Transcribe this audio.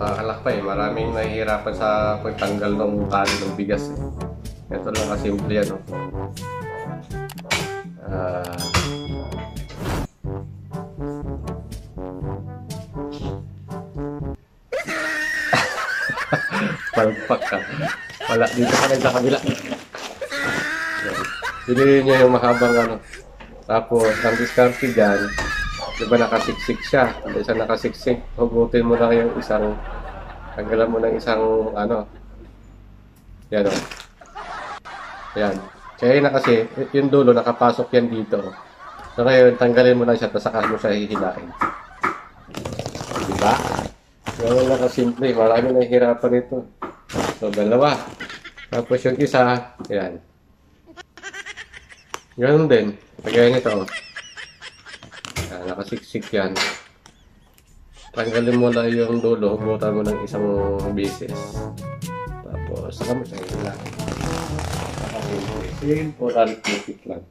Nakakalak pa eh. Maraming nahihirapan sa pagtanggal ng tali ng bigas eh. Ito lang kasimple yan, oh. Palpak ka. Wala, dito ka lang sa kabila. Piliin nyo yung mahabang ano. Tapos, ang diskarte dyan, diba nakasiksik siya? Isa nakasiksik, hugutin mo lang yung isang, tanggalan mo ng isang, ano, yan o. Yan. Kaya na kasi, yung dulo, nakapasok yan dito. So ngayon, tanggalin mo lang siya, tapos saka mo siya hihilain. Diba? Ganun lang kasimple, marami nahihirapan ito. So, dalawa. Tapos yung isa, yan. Ganun din. Kagaya nito. Nakasiksik yan. Tanggalin mo lang yung dulo, hugutan mo ng isang bisis. Tapos, saka mo siya hihilain. Simple, arithmetic lang.